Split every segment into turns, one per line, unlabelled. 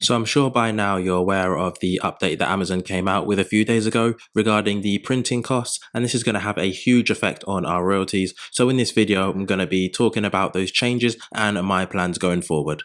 So I'm sure by now you're aware of the update that Amazon came out with a few days ago regarding the printing costs, and this is going to have a huge effect on our royalties. So in this video, I'm going to be talking about those changes and my plans going forward.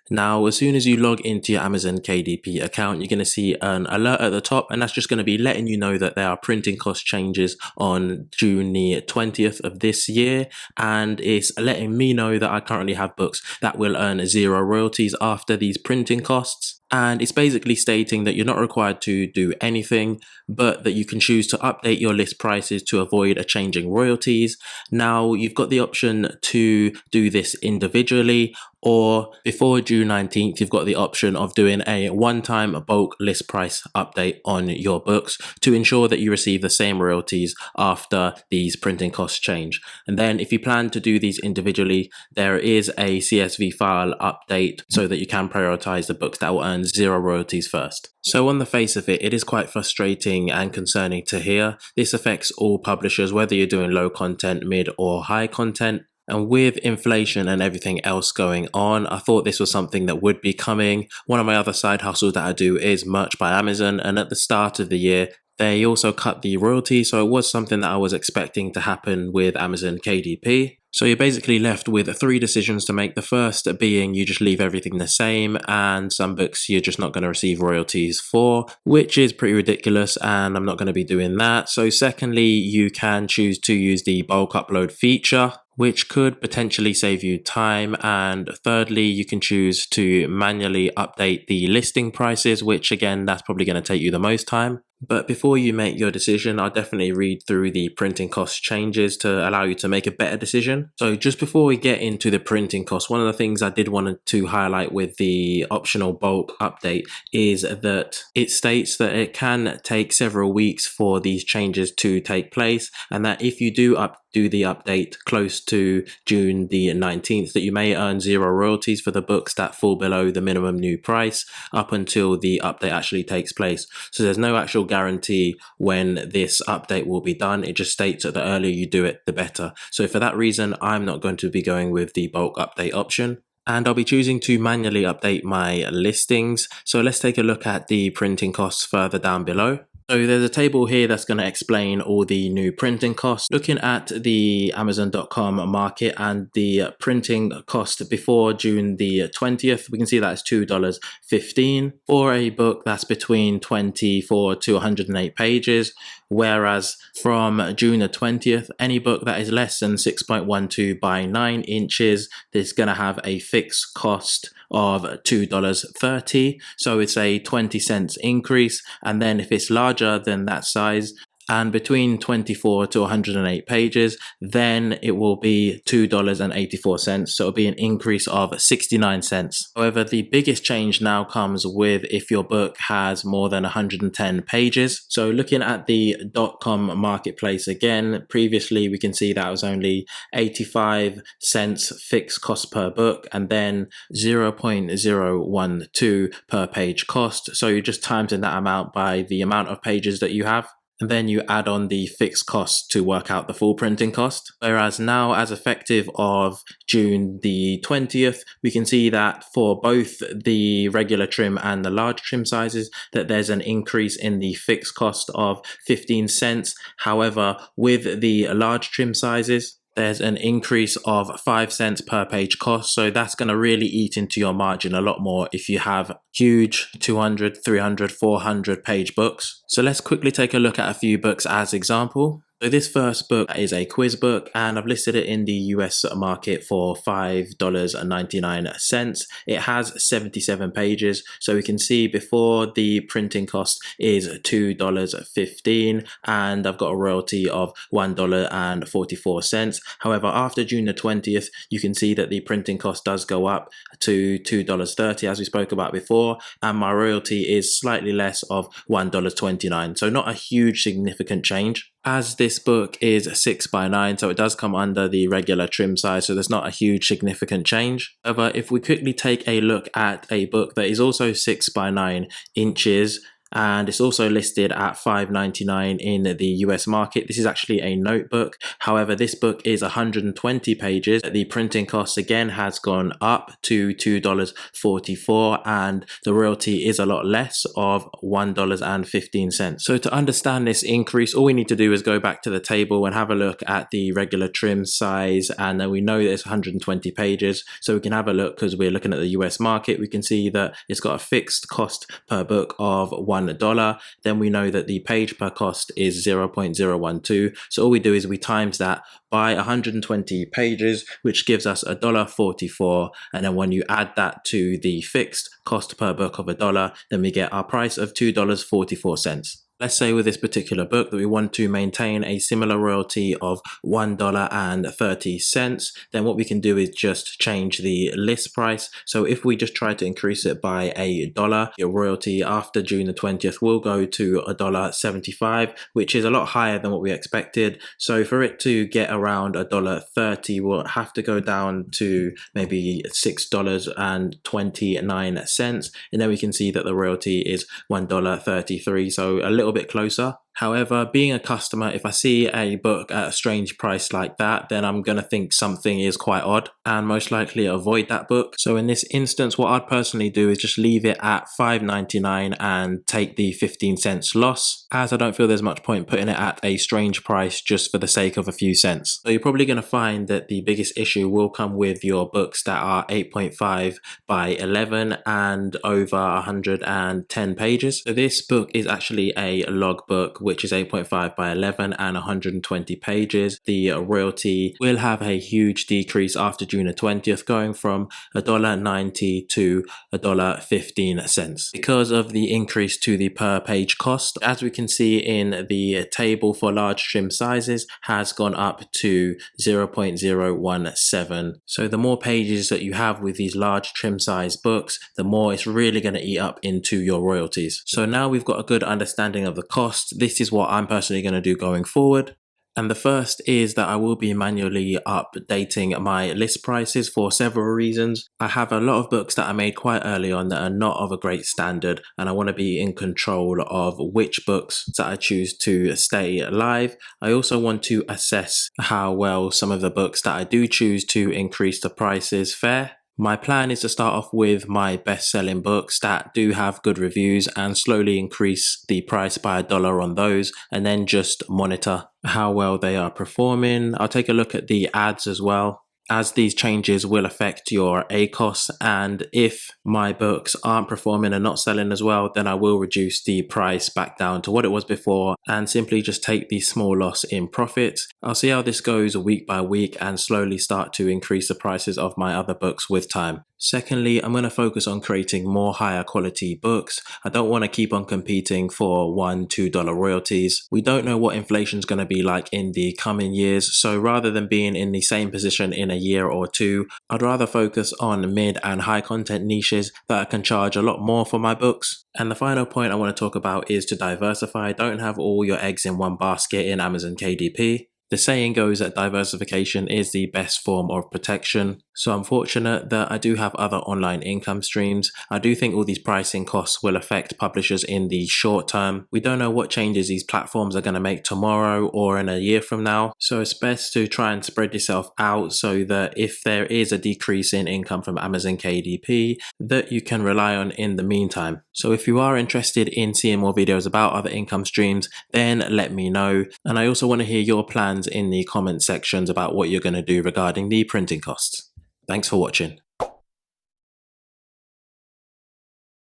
Now, as soon as you log into your Amazon KDP account, you're going to see an alert at the top, and that's just going to be letting you know that there are printing cost changes on June the 20th of this year. And it's letting me know that I currently have books that will earn zero royalties after these printing costs. And it's basically stating that you're not required to do anything, but that you can choose to update your list prices to avoid a changing royalties. Now, you've got the option to do this individually, or before June 19th, you've got the option of doing a one-time bulk list price update on your books to ensure that you receive the same royalties after these printing costs change. And then if you plan to do these individually, there is a CSV file update so that you can prioritize the books that will earn zero royalties first. So on the face of it, it is quite frustrating and concerning to hear. This affects all publishers, whether you're doing low content, mid or high content. And with inflation and everything else going on, I thought this was something that would be coming. One of my other side hustles that I do is merch by Amazon. And at the start of the year, they also cut the royalty. So it was something that I was expecting to happen with Amazon KDP. So you're basically left with three decisions to make. The first being you just leave everything the same, and some books you're just not going to receive royalties for, which is pretty ridiculous, and I'm not going to be doing that. So secondly, you can choose to use the bulk upload feature, which could potentially save you time. And thirdly, you can choose to manually update the listing prices, which again, that's probably going to take you the most time. But before you make your decision, I'll definitely read through the printing cost changes to allow you to make a better decision. So just before we get into the printing cost, one of the things I did want to highlight with the optional bulk update is that it states that it can take several weeks for these changes to take place, and that if you do the update close to June the 19th, that you may earn zero royalties for the books that fall below the minimum new price up until the update actually takes place. So there's no actual guarantee when this update will be done. It just states that the earlier you do it, the better. So for that reason, I'm not going to be going with the bulk update option. And I'll be choosing to manually update my listings. So let's take a look at the printing costs further down below. So there's a table here that's going to explain all the new printing costs. Looking at the Amazon.com market and the printing cost before June the 20th, we can see that it's $2.15 for a book that's between 24 to 108 pages. Whereas from June the 20th, any book that is less than 6.12 by 9 inches is going to have a fixed cost of $2.30. So it's a 20 cents increase. And then if it's larger than that size and between 24 to 108 pages, then it will be $2.84. So it'll be an increase of 69 cents. However, the biggest change now comes with if your book has more than 110 pages. So looking at the .com marketplace again, previously we can see that was only 85 cents fixed cost per book and then 0.012 per page cost. So you're just timesing that amount by the amount of pages that you have. And then you add on the fixed cost to work out the full printing cost. Whereas now, as effective of June the 20th, we can see that for both the regular trim and the large trim sizes, that there's an increase in the fixed cost of 15 cents. However, with the large trim sizes, there's an increase of 5 cents per page cost. So that's going to really eat into your margin a lot more if you have huge 200, 300, 400 page books. So let's quickly take a look at a few books as example. So this first book is a quiz book, and I've listed it in the US market for $5.99. It has 77 pages, so we can see before the printing cost is $2.15, and I've got a royalty of $1.44. However, after June the 20th, you can see that the printing cost does go up to $2.30, as we spoke about before, and my royalty is slightly less of $1.29. So not a huge significant change. As this book is 6 by 9, so it does come under the regular trim size, so there's not a huge significant change. However, if we quickly take a look at a book that is also 6 by 9 inches, and it's also listed at $5.99 in the US market. This is actually a notebook. However, this book is 120 pages. The printing cost again has gone up to $2.44, and the royalty is a lot less of $1.15. So to understand this increase, all we need to do is go back to the table and have a look at the regular trim size, and then we know that it's 120 pages, so we can have a look because we're looking at the US market. We can see that it's got a fixed cost per book of $1. Then we know that the page per cost is 0.012, so all we do is we times that by 120 pages, which gives us $1.44, and then when you add that to the fixed cost per book of $1, then we get our price of $2.44. Let's say with this particular book that we want to maintain a similar royalty of $1.30, then what we can do is just change the list price. So if we just try to increase it by $1, your royalty after June the 20th will go to $1.75, which is a lot higher than what we expected. So for it to get around $1.30, we'll have to go down to maybe $6.29, and then we can see that the royalty is $1.33, so a little bit closer. However, being a customer, if I see a book at a strange price like that, then I'm going to think something is quite odd and most likely avoid that book. So in this instance, what I'd personally do is just leave it at $5.99 and take the 15 cents loss, as I don't feel there's much point putting it at a strange price just for the sake of a few cents. So you're probably going to find that the biggest issue will come with your books that are 8.5 by 11 and over 110 pages. So this book is actually a log book, which is 8.5 by 11 and 120 pages. The royalty will have a huge decrease after June the 20th, going from $1.90 to $1.15 because of the increase to the per page cost. As we can see in the table for large trim sizes, has gone up to 0.017. So the more pages that you have with these large trim size books, the more it's really going to eat up into your royalties. So now we've got a good understanding of the cost. This is what I'm personally going to do going forward. And the first is that I will be manually updating my list prices for several reasons. I have a lot of books that I made quite early on that are not of a great standard, and I want to be in control of which books that I choose to stay live. I also want to assess how well some of the books that I do choose to increase the prices fare. My plan is to start off with my best-selling books that do have good reviews and slowly increase the price by $1 on those, and then just monitor how well they are performing. I'll take a look at the ads as well, as these changes will affect your ACOS, and if my books aren't performing and not selling as well, then I will reduce the price back down to what it was before and simply just take the small loss in profit. I'll see how this goes week by week and slowly start to increase the prices of my other books with time. Secondly, I'm going to focus on creating more higher quality books. I don't want to keep on competing for $1, $2 royalties. We don't know what inflation is going to be like in the coming years, so rather than being in the same position in a year or two, I'd rather focus on mid and high content niches that I can charge a lot more for my books. And the final point I want to talk about is to diversify. Don't have all your eggs in one basket in Amazon KDP. The saying goes that diversification is the best form of protection. So I'm fortunate that I do have other online income streams. I do think all these pricing costs will affect publishers in the short term. We don't know what changes these platforms are going to make tomorrow or in a year from now. So it's best to try and spread yourself out so that if there is a decrease in income from Amazon KDP, that you can rely on in the meantime. So if you are interested in seeing more videos about other income streams, then let me know. And I also want to hear your plans in the comment sections about what you're going to do regarding the printing costs. Thanks for watching.